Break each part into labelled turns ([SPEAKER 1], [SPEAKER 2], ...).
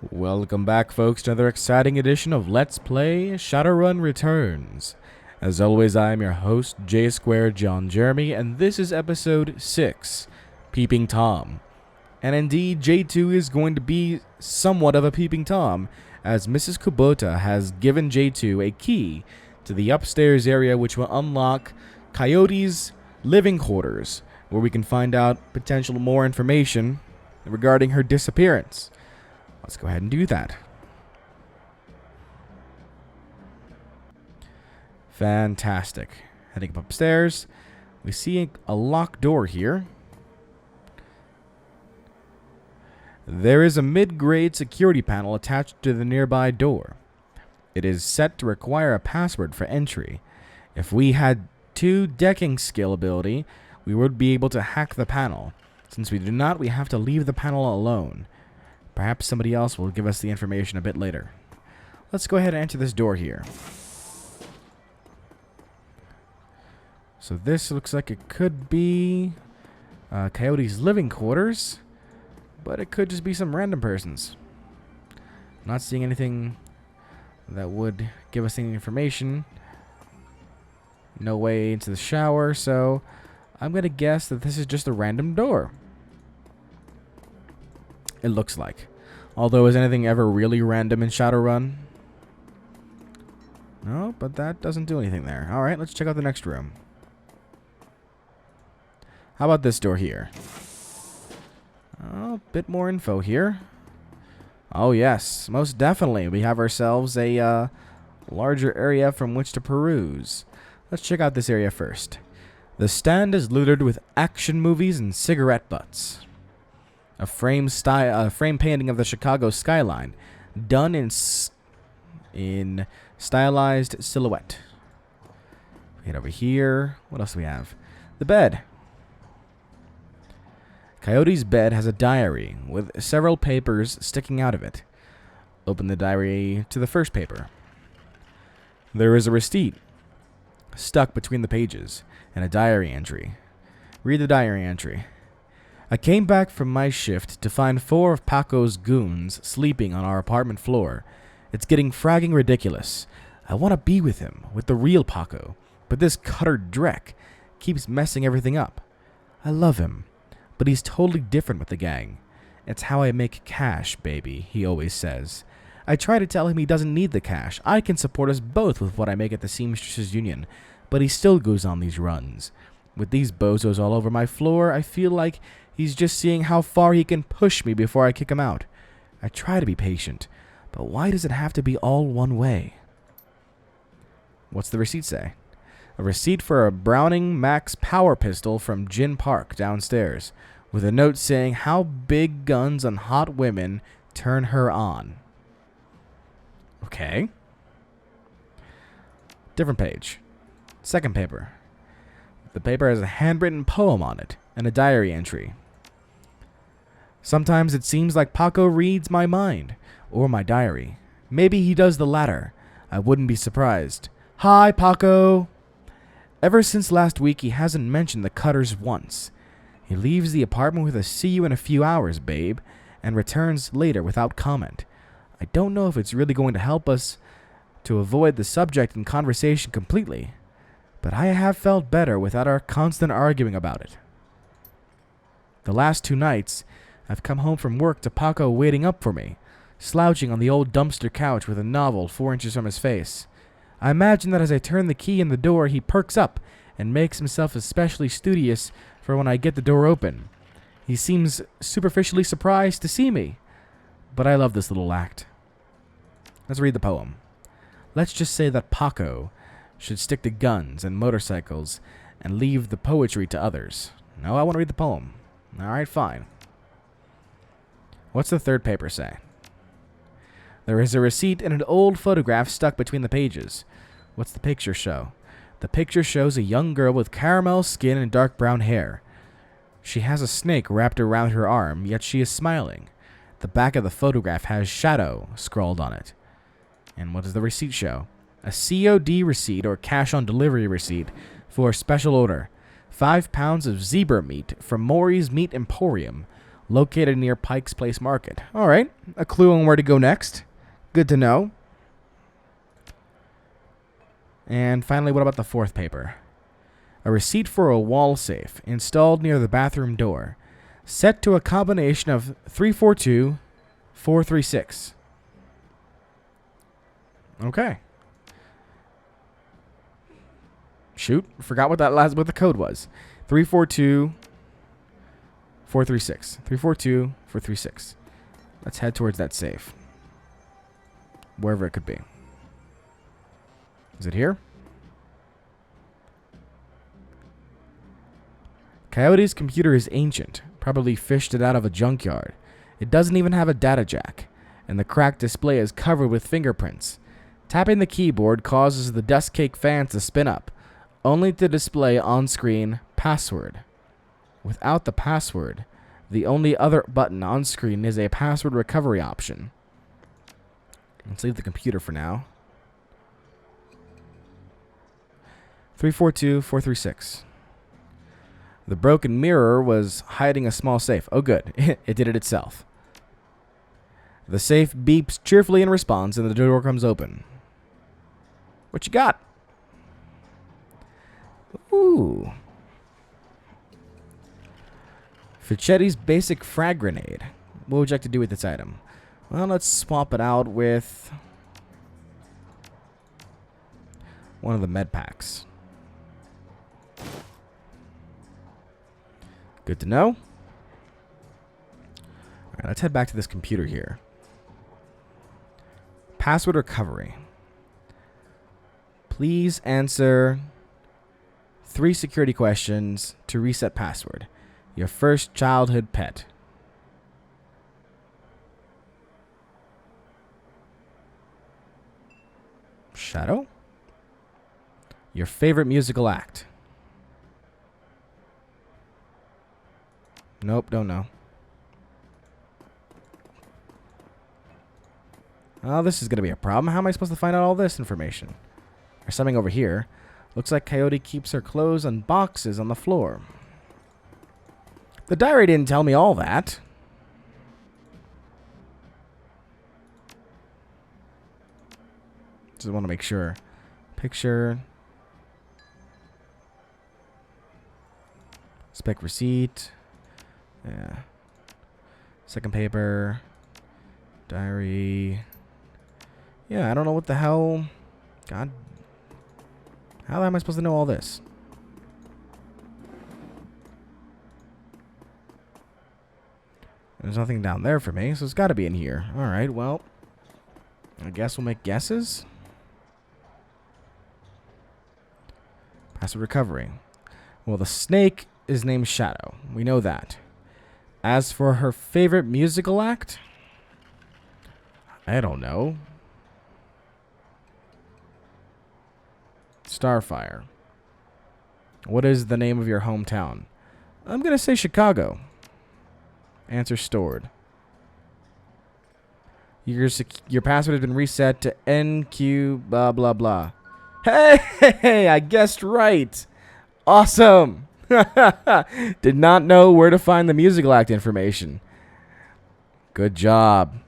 [SPEAKER 1] Welcome back, folks, to another exciting edition of Let's Play Shadowrun Returns. As always, I am your host, J Square John Jeremy, and this is episode 6, Peeping Tom. And indeed, J2 is going to be somewhat of a Peeping Tom, as Mrs. Kubota has given J2 a key to the upstairs area which will unlock Coyote's living quarters, where we can find out potential more information regarding her disappearance. Let's go ahead and do that. Fantastic. Heading up upstairs, we see a locked door here. There is a mid-grade security panel attached to the nearby door. It is set to require a password for entry. If we had 2 decking skill ability, we would be able to hack the panel. Since we do not, we have to leave the panel alone. Perhaps somebody else will give us the information a bit later. Let's go ahead and enter this door here. So this looks like it could be Coyote's living quarters, but it could just be some random persons. Not seeing anything that would give us any information. No way into the shower, so I'm going to guess that this is just a random door. It looks like. Although, is anything ever really random in Shadowrun? No, but that doesn't do anything there. Alright, let's check out the next room. How about this door here? Oh, a bit more info here. Oh yes, most definitely. We have ourselves a larger area from which to peruse. Let's check out this area first. The stand is littered with action movies and cigarette butts. A frame painting of the Chicago skyline, done in stylized silhouette. Get over here. What else do we have? The bed. Coyote's bed has a diary with several papers sticking out of it. Open the diary to the first paper. There is a receipt stuck between the pages and a diary entry. Read the diary entry. I came back from my shift to find 4 of Paco's goons sleeping on our apartment floor. It's getting fragging ridiculous. I want to be with him, with the real Paco, but this Cutter Drek keeps messing everything up. I love him, but he's totally different with the gang. It's how I make cash, baby, he always says. I try to tell him he doesn't need the cash. I can support us both with what I make at the Seamstresses Union, but he still goes on these runs. With these bozos all over my floor, I feel like he's just seeing how far he can push me before I kick him out. I try to be patient, but why does it have to be all one way? What's the receipt say? A receipt for a Browning Max power pistol from Gin Park downstairs, with a note saying how big guns on hot women turn her on. Okay. Different page. Second paper. The paper has a handwritten poem on it and a diary entry. Sometimes it seems like Paco reads my mind, or my diary. Maybe he does the latter. I wouldn't be surprised. Hi, Paco! Ever since last week, he hasn't mentioned the Cutters once. He leaves the apartment with a "see you in a few hours, babe," and returns later without comment. I don't know if it's really going to help us to avoid the subject in conversation completely, but I have felt better without our constant arguing about it. The last 2 nights, I've come home from work to Paco waiting up for me, slouching on the old dumpster couch with a novel 4 inches from his face. I imagine that as I turn the key in the door, he perks up and makes himself especially studious for when I get the door open. He seems superficially surprised to see me, but I love this little act. Let's read the poem. Let's just say that Paco should stick to guns and motorcycles and leave the poetry to others. No, I want to read the poem. Alright, fine. What's the third paper say? There is a receipt and an old photograph stuck between the pages. What's the picture show? The picture shows a young girl with caramel skin and dark brown hair. She has a snake wrapped around her arm, yet she is smiling. The back of the photograph has "Shadow" scrawled on it. And what does the receipt show? A COD receipt, or cash on delivery receipt, for a special order. 5 pounds of zebra meat from Maury's Meat Emporium. located near Pike's Place Market. All right, a clue on where to go next. Good to know. And finally, what about the fourth paper? A receipt for a wall safe installed near the bathroom door, set to a combination of 342, 436. Okay. Shoot, forgot what what the code was. 342, 436. 342, 436. Let's head towards that safe. Wherever it could be. Is it here? Coyote's computer is ancient, probably fished it out of a junkyard. It doesn't even have a data jack, and the cracked display is covered with fingerprints. Tapping the keyboard causes the dust cake fans to spin up, only to display on-screen password. Without the password, the only other button on screen is a password recovery option. Let's leave the computer for now. 342, 436. The broken mirror was hiding a small safe. Oh, good. It did it itself. The safe beeps cheerfully in response, and the door comes open. What you got? Ooh. Fichetti's basic frag grenade. What would you like to do with this item? Well, let's swap it out with one of the med packs. Good to know. All right, let's head back to this computer here. Password recovery. Please answer 3 security questions to reset password. Your first childhood pet. Shadow? Your favorite musical act. Nope, don't know. Oh, this is going to be a problem. How am I supposed to find out all this information? There's something over here. Looks like Coyote keeps her clothes on boxes on the floor. The diary didn't tell me all that. Just want to make sure. Picture. Spec receipt. Yeah. Second paper. Diary. Yeah, I don't know what the hell. God. How am I supposed to know all this? There's nothing down there for me, so it's got to be in here. Alright, well. I guess we'll make guesses. Password recovery. Well, the snake is named Shadow. We know that. As for her favorite musical act, I don't know. Starfire. What is the name of your hometown? I'm going to say Chicago. Answer stored. Your password has been reset to NQ blah blah blah. Hey, I guessed right. Awesome. Did not know where to find the musical act information. Good job.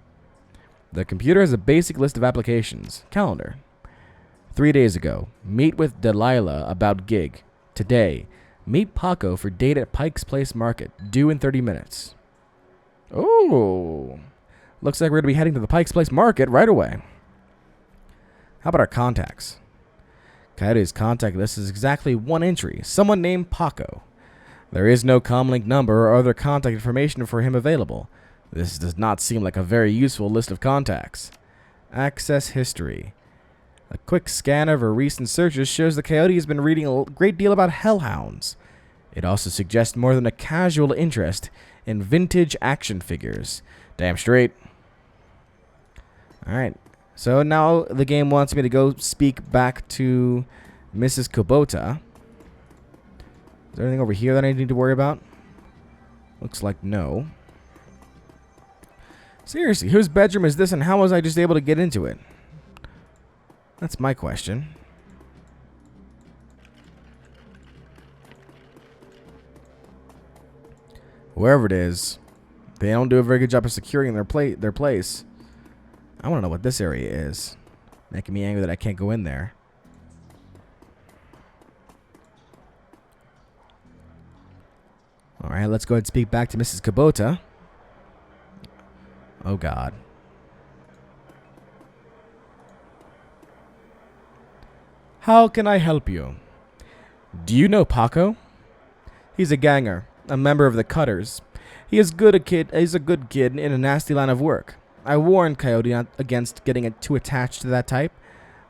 [SPEAKER 1] The computer has a basic list of applications. Calendar. 3 days ago, meet with Delilah about gig. Today, meet Paco for date at Pike's Place Market, due in 30 minutes. Oh, looks like we're going to be heading to the Pike's Place Market right away. How about our contacts? Coyote's contact list is exactly one entry, someone named Paco. There is no comlink number or other contact information for him available. This does not seem like a very useful list of contacts. Access history. A quick scan of her recent searches shows the Coyote has been reading a great deal about hellhounds. It also suggests more than a casual interest in vintage action figures. Damn straight. Alright, so now the game wants me to go speak back to Mrs. Kubota. Is there anything over here that I need to worry about? Looks like no. Seriously, whose bedroom is this and how was I just able to get into it? That's my question. Wherever it is, They don't do a very good job of securing their place. I want to know what this area is. Making me angry that I can't go in there. Alright, let's go ahead and speak back to Mrs. Kubota. Oh, God. How can I help you? Do you know Paco? He's a ganger, a member of the Cutters. He's a good kid in a nasty line of work. I warned Coyote against getting too attached to that type.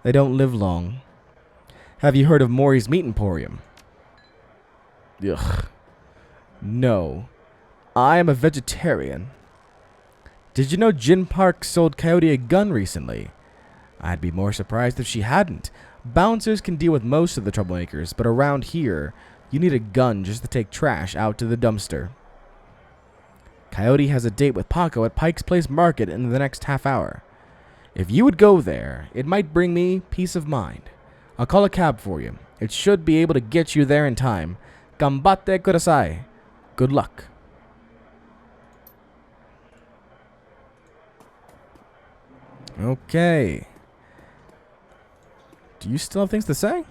[SPEAKER 1] They don't live long. Have you heard of Maury's Meat Emporium? Ugh. No. I am a vegetarian. Did you know Jin Park sold Coyote a gun recently? I'd be more surprised if she hadn't. Bouncers can deal with most of the troublemakers, but around here, you need a gun just to take trash out to the dumpster. Coyote has a date with Paco at Pike's Place Market in the next half hour. If you would go there, it might bring me peace of mind. I'll call a cab for you. It should be able to get you there in time. Gambate kudasai. Good luck. Okay. Do you still have things to say?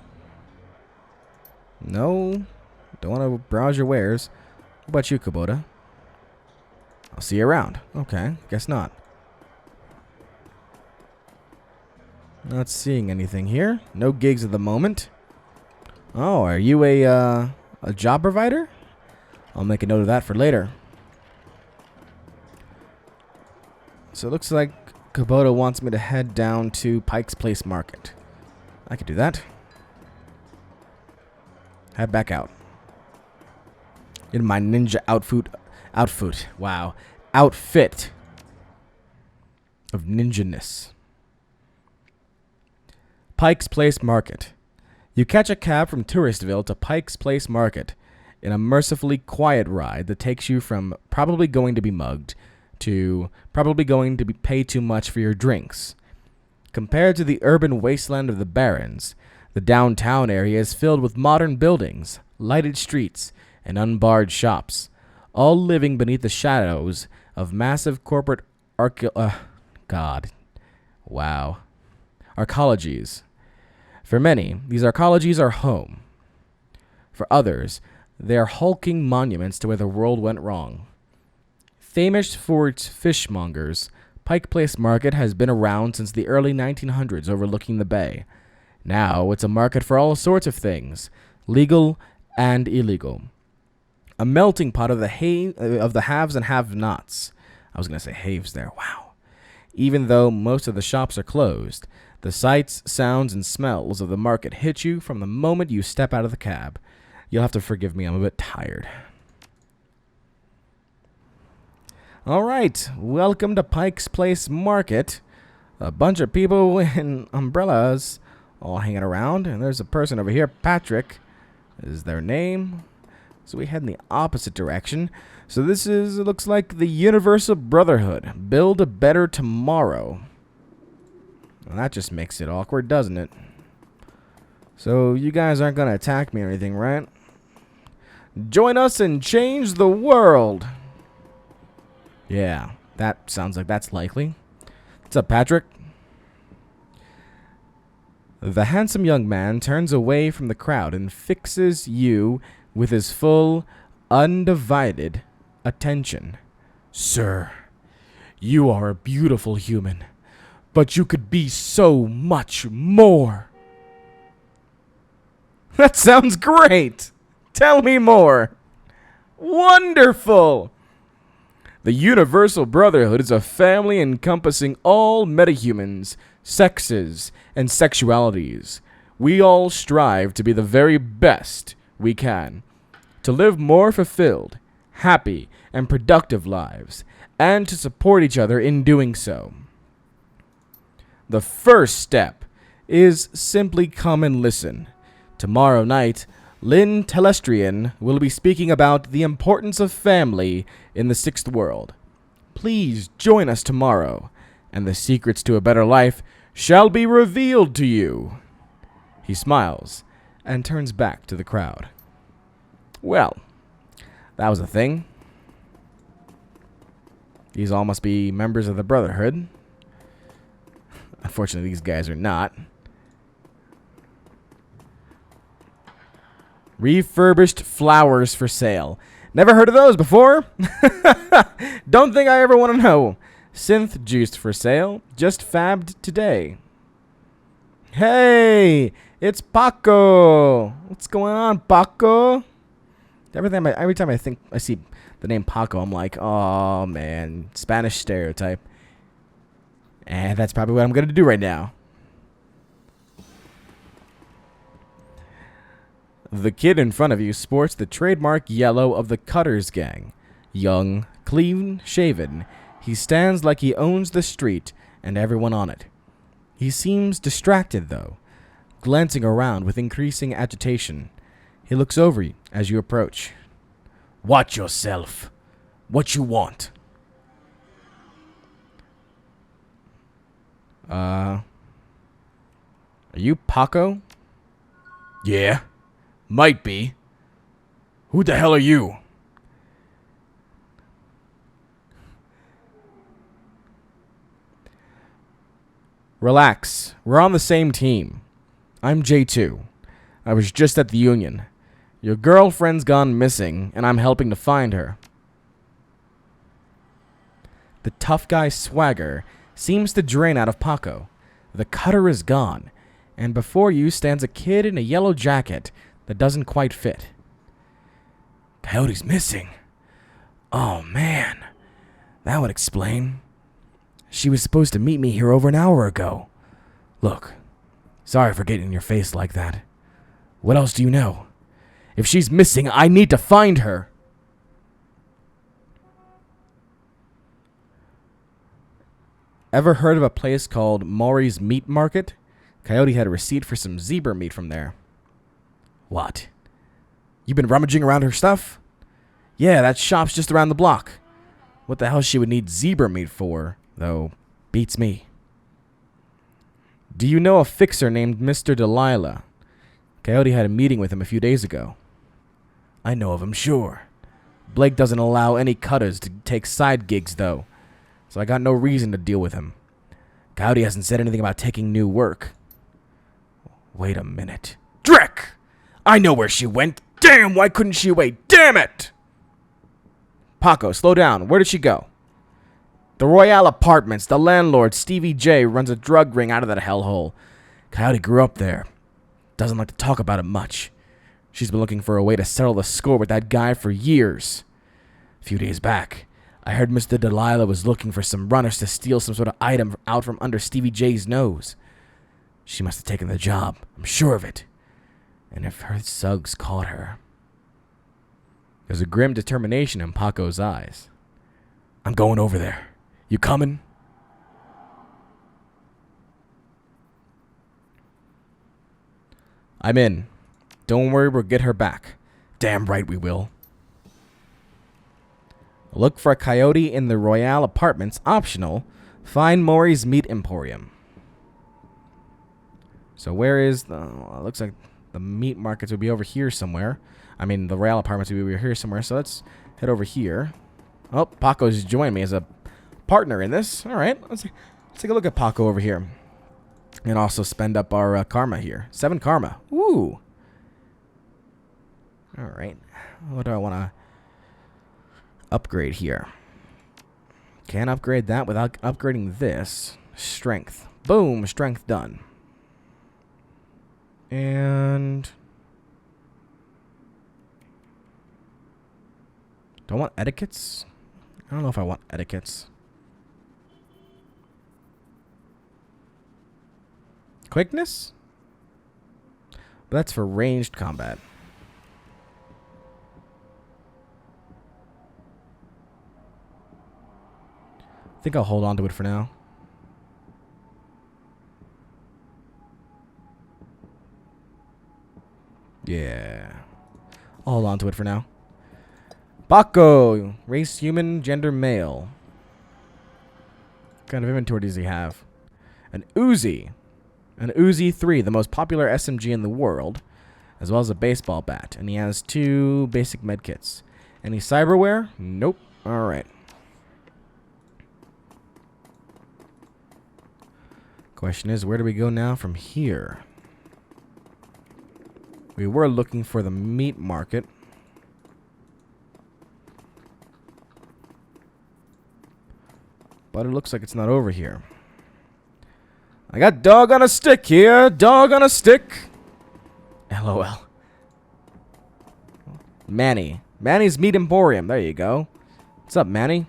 [SPEAKER 1] No. Don't want to browse your wares. What about you, Kubota? I'll see you around. Okay, guess not. Not seeing anything here. No gigs at the moment. Oh, are you a job provider? I'll make a note of that for later. So it looks like Kubota wants me to head down to Pike's Place Market. I could do that. Head back out. In my ninja outfit of ninja-ness. Pike's Place Market. You catch a cab from Touristville to Pike's Place Market in a mercifully quiet ride that takes you from probably going to be mugged to probably going to be pay too much for your drinks. Compared to the urban wasteland of the Barrens, the downtown area is filled with modern buildings, lighted streets, and unbarred shops, all living beneath the shadows of massive corporate arcologies. For many, these arcologies are home. For others, they are hulking monuments to where the world went wrong. Famous for its fishmongers, Pike Place Market has been around since the early 1900s, overlooking the bay. Now, it's a market for all sorts of things, legal and illegal. A melting pot of the haves and have-nots. I was going to say haves there. Wow. Even though most of the shops are closed, the sights, sounds, and smells of the market hit you from the moment you step out of the cab. You'll have to forgive me, I'm a bit tired. All right, welcome to Pike's Place Market. A bunch of people in umbrellas all hanging around, and there's a person over here, Patrick is their name. So we head in the opposite direction. So this is, it looks like the Universal Brotherhood. Build a better tomorrow. Well, that just makes it awkward, doesn't it? So you guys aren't going to attack me or anything, right? Join us and change the world. Yeah, that sounds like that's likely. What's up, Patrick? The handsome young man turns away from the crowd and fixes you with his full, undivided attention. Sir, you are a beautiful human, but you could be so much more. That sounds great. Tell me more. Wonderful. The Universal Brotherhood is a family encompassing all metahumans, sexes, and sexualities. We all strive to be the very best we can, to live more fulfilled, happy, and productive lives, and to support each other in doing so. The first step is simply come and listen. Tomorrow night, Lynn Telestrian will be speaking about the importance of family in the Sixth World. Please join us tomorrow, and the secrets to a better life shall be revealed to you. He smiles and turns back to the crowd. Well, that was a thing. These all must be members of the Brotherhood. Unfortunately, these guys are not. Refurbished flowers for sale. Never heard of those before. Don't think I ever want to know. Synth juice for sale. Just fabbed today. Hey, it's Paco. What's going on, Paco? Every time I see the name Paco, I'm like, oh man, Spanish stereotype. And that's probably what I'm gonna do right now. The kid in front of you sports the trademark yellow of the Cutters gang. Young, clean shaven, he stands like he owns the street and everyone on it. He seems distracted, though, glancing around with increasing agitation. He looks over you as you approach. Watch yourself. What you want? Are you Paco? Yeah. Might be. Who the hell are you? Relax. We're on the same team. I'm J2. I was just at the Union. Your girlfriend's gone missing, and I'm helping to find her. The tough guy swagger seems to drain out of Paco. The cutter is gone, and before you stands a kid in a yellow jacket that doesn't quite fit. Coyote's missing. Oh, man. That would explain. She was supposed to meet me here over an hour ago. Look, sorry for getting in your face like that. What else do you know? If she's missing, I need to find her. Ever heard of a place called Maury's Meat Market? Coyote had a receipt for some zebra meat from there. What? You been rummaging around her stuff? Yeah, that shop's just around the block. What the hell she would need zebra meat for, though, beats me. Do you know a fixer named Mr. Delilah? Coyote had a meeting with him a few days ago. I know of him, sure. Blake doesn't allow any cutters to take side gigs, though, so I got no reason to deal with him. Coyote hasn't said anything about taking new work. Wait a minute. Drek! I know where she went. Damn, why couldn't she wait? Damn it! Paco, slow down. Where did she go? The Royale Apartments. The landlord, Stevie J, runs a drug ring out of that hellhole. Coyote grew up there. Doesn't like to talk about it much. She's been looking for a way to settle the score with that guy for years. A few days back, I heard Mr. Delilah was looking for some runners to steal some sort of item out from under Stevie J's nose. She must have taken the job. I'm sure of it. And if her thugs caught her... There's a grim determination in Paco's eyes. I'm going over there. You coming? I'm in. Don't worry, we'll get her back. Damn right we will. Look for a coyote in the Royale Apartments. Optional. Find Maury's Meat Emporium. So where is the... looks like the meat markets would be over here somewhere. I mean, the Royale Apartments would be over here somewhere. So let's head over here. Oh, Paco's joined me as a partner in this. All right, let's take a look at Paco over here. And also spend up our karma here. 7 karma. Woo! All right. What do I want to upgrade here? Can't upgrade that without upgrading this. Strength. Boom, strength done. And... do I want etiquettes? I don't know if I want etiquettes. Quickness? But that's for ranged combat. I think I'll hold on to it for now. Yeah. I'll hold on to it for now. Paco! Race human, gender male. What kind of inventory does he have? An Uzi. An Uzi 3, the most popular SMG in the world, as well as a baseball bat. And he has 2 basic medkits. Any cyberware? Nope. Alright. Question is, where do we go now from here? We were looking for the meat market. But it looks like it's not over here. I got dog on a stick here. Dog on a stick. LOL. Manny. Manny's Meat Emporium. There you go. What's up, Manny?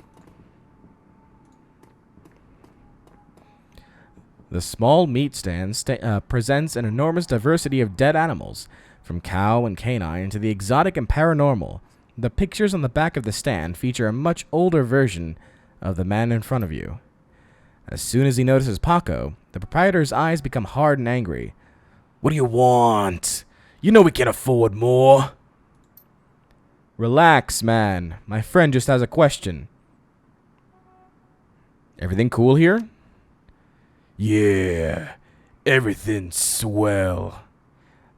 [SPEAKER 1] The small meat stand presents an enormous diversity of dead animals, from cow and canine to the exotic and paranormal. The pictures on the back of the stand feature a much older version of the man in front of you. As soon as he notices Paco, the proprietor's eyes become hard and angry. What do you want? You know we can afford more. Relax, man. My friend just has a question. Everything cool here? Yeah, everything's swell.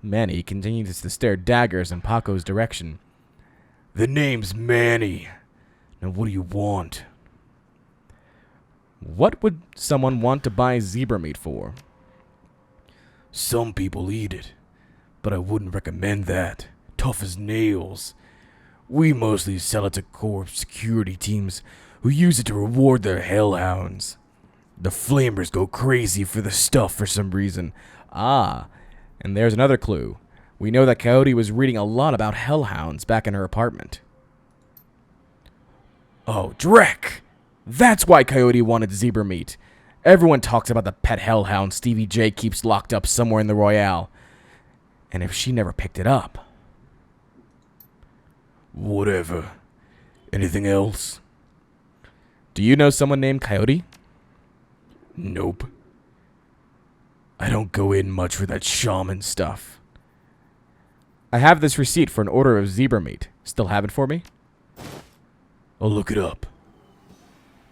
[SPEAKER 1] Manny continues to stare daggers in Paco's direction. The name's Manny. Now what do you want? What would someone want to buy zebra meat for? Some people eat it, but I wouldn't recommend that. Tough as nails. We mostly sell it to Corp security teams who use it to reward their hellhounds. The flamers go crazy for the stuff for some reason. Ah, and there's another clue. We know that Coyote was reading a lot about hellhounds back in her apartment. Oh, Drek! That's why Coyote wanted zebra meat. Everyone talks about the pet hellhound Stevie J keeps locked up somewhere in the Royale. And if she never picked it up... Whatever. Anything else? Do you know someone named Coyote? Nope. I don't go in much for that shaman stuff. I have this receipt for an order of zebra meat. Still have it for me? I'll look it up.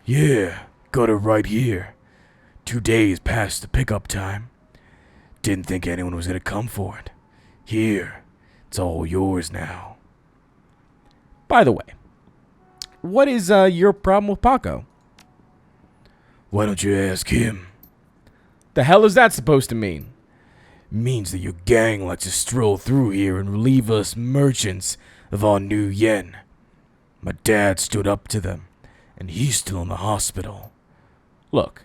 [SPEAKER 1] Yeah, got it right here. 2 days past the pickup time. Didn't think anyone was gonna come for it. Here, it's all yours now. By the way, what is your problem with Paco? Why don't you ask him? The hell is that supposed to mean? Means that your gang likes to stroll through here and relieve us merchants of our new yen. My dad stood up to them, and he's still in the hospital. Look,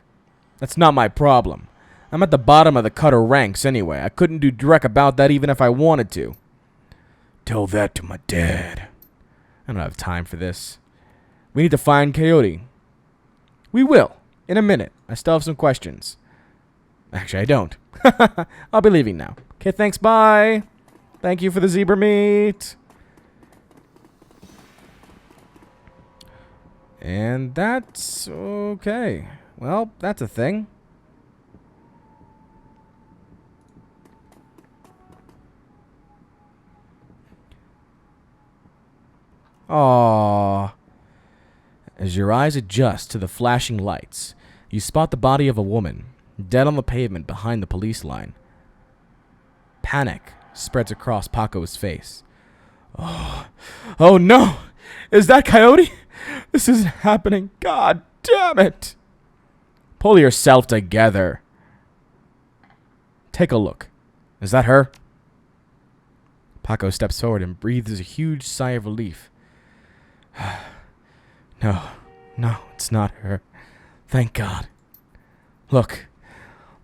[SPEAKER 1] that's not my problem. I'm at the bottom of the cutter ranks anyway. I couldn't do direct about that even if I wanted to. Tell that to my dad. I don't have time for this. We need to find Coyote. We will, in a minute. I still have some questions. Actually, I don't. I'll be leaving now. Okay, thanks, bye. Thank you for the zebra meat. And that's okay. Well, that's a thing. Aww. As your eyes adjust to the flashing lights, you spot the body of a woman, dead on the pavement behind the police line. Panic spreads across Paco's face. Oh no! Is that Coyote? This isn't happening. God damn it! Pull yourself together. Take a look. Is that her? Paco steps forward and breathes a huge sigh of relief. No, it's not her. Thank God. Look,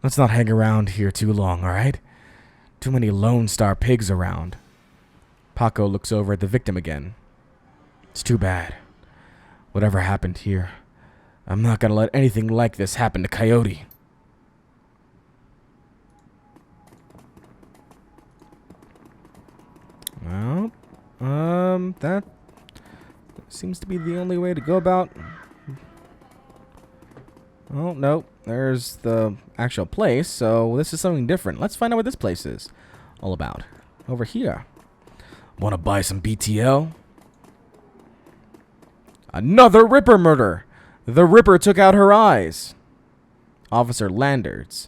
[SPEAKER 1] let's not hang around here too long, alright? Too many Lone Star pigs around. Paco looks over at the victim again. It's too bad. Whatever happened here, I'm not gonna let anything like this happen to Coyote. Well, that seems to be the only way to go about. Oh, no. There's the actual place, so this is something different. Let's find out what this place is all about. Over here. Want to buy some BTL? Another Ripper murder! The Ripper took out her eyes. Officer Landards.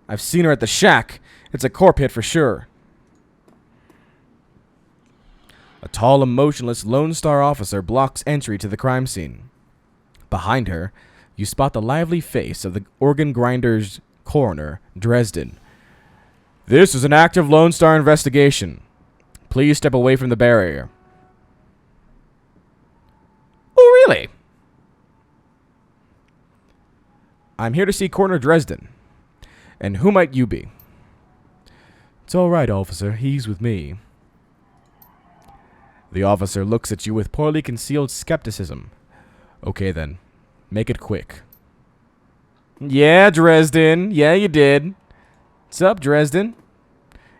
[SPEAKER 1] I've seen her at the shack. It's a corp hit for sure. A tall and motionless Lone Star officer blocks entry to the crime scene. Behind her, you spot the lively face of the organ grinder's Coroner Dresden. This is an active Lone Star investigation. Please step away from the barrier. Oh, really? I'm here to see Coroner Dresden. And who might you be? It's all right, officer. He's with me. The officer looks at you with poorly concealed skepticism. Okay, then. Make it quick. Yeah, Dresden. Yeah, you did. What's up, Dresden?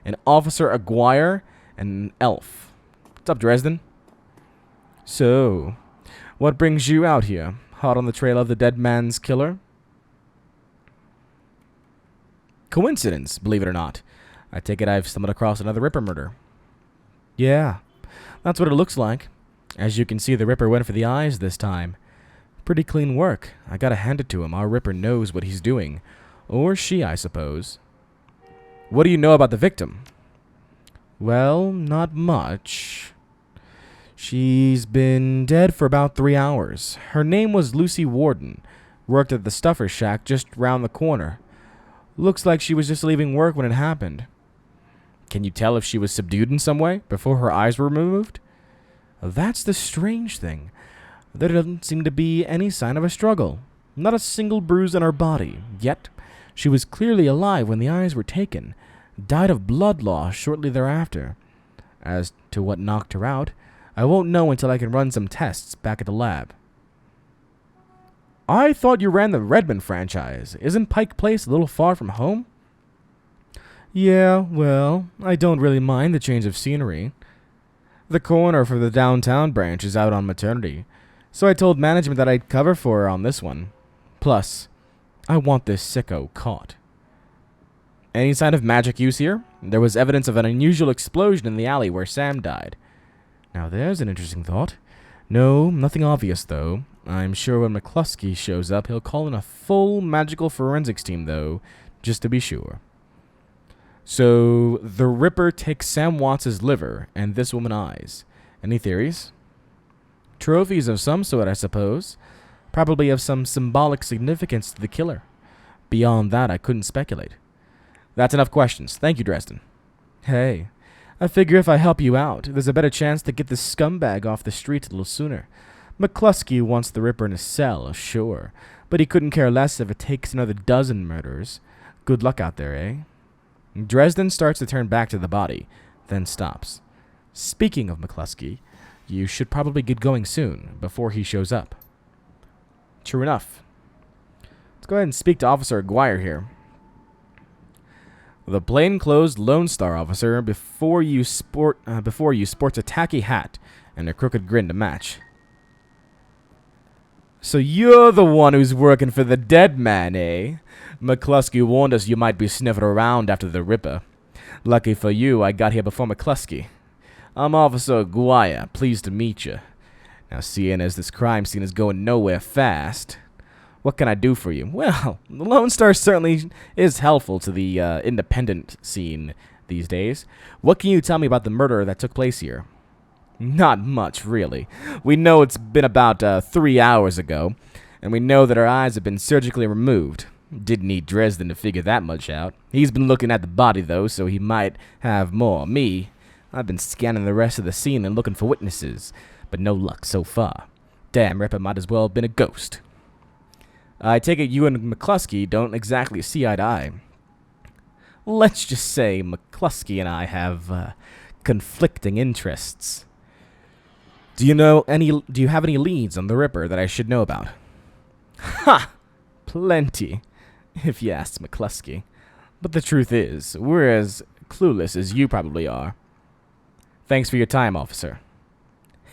[SPEAKER 1] An Officer Aguirre and an elf. What's up, Dresden? So, what brings you out here? Hot on the trail of the dead man's killer? Coincidence, believe it or not. I take it I've stumbled across another Ripper murder. Yeah, that's what it looks like. As you can see, the Ripper went for the eyes this time. Pretty clean work. I gotta hand it to him. Our Ripper knows what he's doing. Or she, I suppose. What do you know about the victim? Well, not much. She's been dead for about 3 hours. Her name was Lucy Warden. Worked at the Stuffer Shack just round the corner. Looks like she was just leaving work when it happened. Can you tell if she was subdued in some way before her eyes were removed? That's the strange thing. There doesn't seem to be any sign of a struggle. Not a single bruise on her body. Yet, she was clearly alive when the eyes were taken. Died of blood loss shortly thereafter. As to what knocked her out, I won't know until I can run some tests back at the lab. I thought you ran the Redmond franchise. Isn't Pike Place a little far from home? Yeah, well, I don't really mind the change of scenery. The coroner for the downtown branch is out on maternity, so I told management that I'd cover for her on this one. Plus, I want this sicko caught. Any sign of magic use here? There was evidence of an unusual explosion in the alley where Sam died. Now there's an interesting thought. No, nothing obvious, though. I'm sure when McCluskey shows up, he'll call in a full magical forensics team, though, just to be sure. So, the Ripper takes Sam Watts' liver and this woman's eyes. Any theories? Trophies of some sort, I suppose. Probably of some symbolic significance to the killer. Beyond that, I couldn't speculate. That's enough questions. Thank you, Dresden. Hey, I figure if I help you out, there's a better chance to get this scumbag off the street a little sooner. McCluskey wants the Ripper in a cell, sure, but he couldn't care less if it takes another dozen murders. Good luck out there, eh? Dresden starts to turn back to the body, then stops. Speaking of McCluskey, you should probably get going soon, before he shows up. True enough. Let's go ahead and speak to Officer Aguirre here. The plainclothes Lone Star officer before you sports a tacky hat and a crooked grin to match. So you're the one who's working for the dead man, eh? McCluskey warned us you might be sniffing around after the Ripper. Lucky for you, I got here before McCluskey. I'm Officer Aguirre, pleased to meet you. Now, seeing as this crime scene is going nowhere fast, what can I do for you? Well, the Lone Star certainly is helpful to the independent scene these days. What can you tell me about the murder that took place here? Not much, really. We know it's been about 3 hours ago, and we know that her eyes have been surgically removed. Didn't need Dresden to figure that much out. He's been looking at the body, though, so he might have more. Me, I've been scanning the rest of the scene and looking for witnesses, but no luck so far. Damn Ripper might as well have been a ghost. I take it you and McCluskey don't exactly see eye to eye. Let's just say McCluskey and I have conflicting interests. Do you have any leads on the Ripper that I should know about? Ha! Plenty, if you ask McCluskey. But the truth is, we're as clueless as you probably are. Thanks for your time, officer.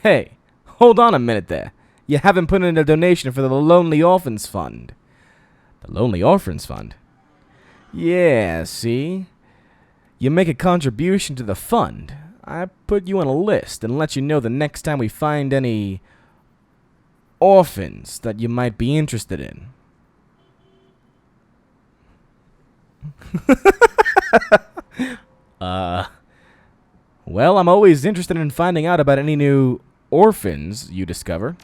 [SPEAKER 1] Hey, hold on a minute there. You haven't put in a donation for the Lonely Orphans Fund. The Lonely Orphans Fund? Yeah, see? You make a contribution to the fund. I put you on a list and let you know the next time we find any orphans that you might be interested in. Well, I'm always interested in finding out about any new orphans you discover.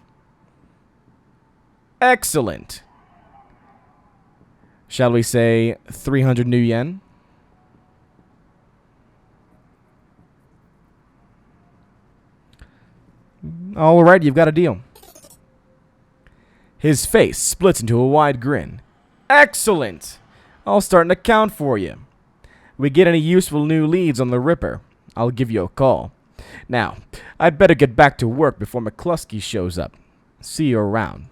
[SPEAKER 1] Excellent. Shall we say 300 new yen? All right, you've got a deal. His face splits into a wide grin. Excellent! I'll start an account for you. We get any useful new leads on the Ripper, I'll give you a call. Now, I'd better get back to work before McCluskey shows up. See you around.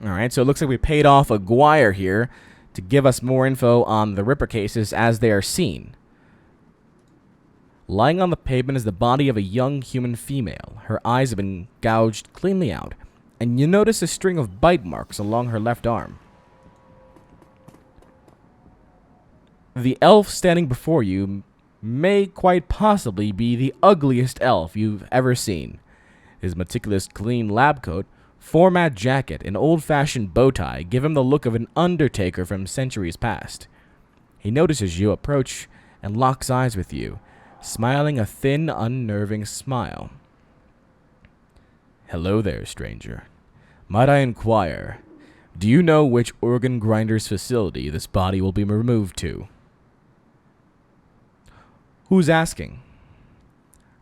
[SPEAKER 1] Alright, so it looks like we paid off Aguirre here to give us more info on the Ripper cases as they are seen. Lying on the pavement is the body of a young human female. Her eyes have been gouged cleanly out, and you notice a string of bite marks along her left arm. The elf standing before you may quite possibly be the ugliest elf you've ever seen. His meticulous clean lab coat, format jacket, and old-fashioned bow tie give him the look of an undertaker from centuries past. He notices you approach and locks eyes with you, smiling a thin, unnerving smile. Hello there, stranger. Might I inquire, do you know which organ grinder's facility this body will be removed to? Who's asking?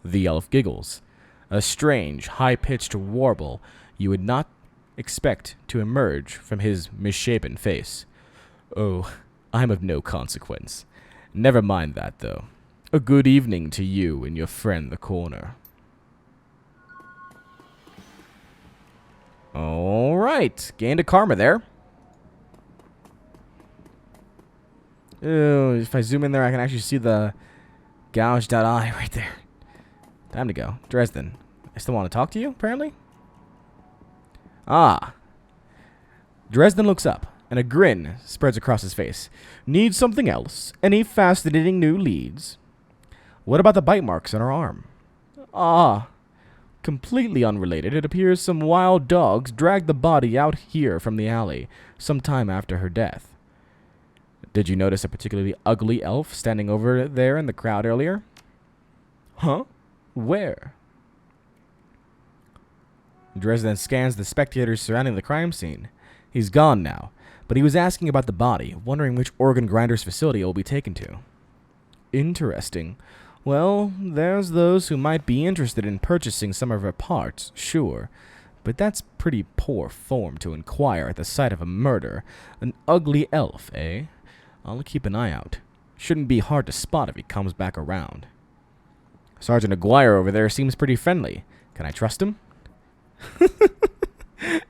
[SPEAKER 1] The elf giggles, a strange, high-pitched warble you would not expect to emerge from his misshapen face. Oh, I'm of no consequence. Never mind that, though. A good evening to you and your friend the corner. Alright, gained a karma there. Ooh, if I zoom in there, I can actually see the gouged out eye right there. Time to go. Dresden. I still want to talk to you, apparently? Ah. Dresden looks up, and a grin spreads across his face. Need something else? Any fascinating new leads? What about the bite marks on her arm? Ah. Completely unrelated, it appears some wild dogs dragged the body out here from the alley sometime after her death. Did you notice a particularly ugly elf standing over there in the crowd earlier? Huh? Where? Dresden scans the spectators surrounding the crime scene. He's gone now, but he was asking about the body, wondering which organ grinder's facility it will be taken to. Interesting. Well, there's those who might be interested in purchasing some of her parts, sure. But that's pretty poor form to inquire at the site of a murder. An ugly elf, eh? I'll keep an eye out. Shouldn't be hard to spot if he comes back around. Sergeant Aguirre over there seems pretty friendly. Can I trust him?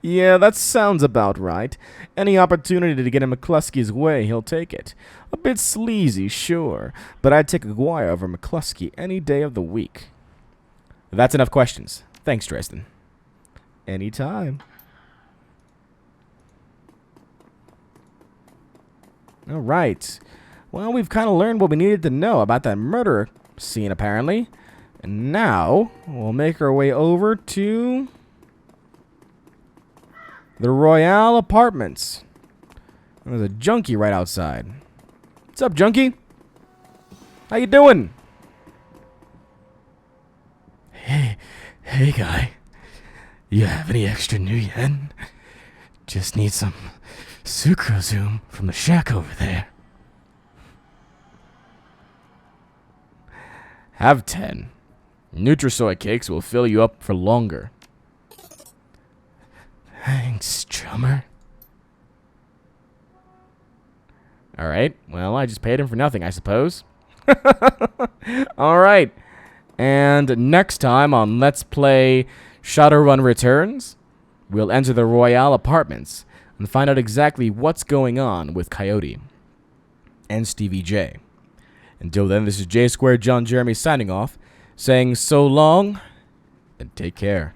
[SPEAKER 1] Yeah, that sounds about right. Any opportunity to get in McCluskey's way, he'll take it. A bit sleazy, sure, but I'd take Aguirre over McCluskey any day of the week. That's enough questions. Thanks, Dresden. Anytime. All right. Well, we've kind of learned what we needed to know about that murder scene, apparently. And now, we'll make our way over to the Royale Apartments. There's a junkie right outside. What's up, junkie? How you doing?
[SPEAKER 2] Hey guy. You have any extra new yen? Just need some sucrozoom from the shack over there.
[SPEAKER 1] Have 10. Nutrisoy cakes will fill you up for longer.
[SPEAKER 2] Thanks, chummer.
[SPEAKER 1] Alright, well, I just paid him for nothing, I suppose. Alright. And next time on Let's Play Shadowrun Returns, we'll enter the Royale Apartments and find out exactly what's going on with Coyote and Stevie J. Until then, this is J Squared John Jeremy signing off, saying so long and take care.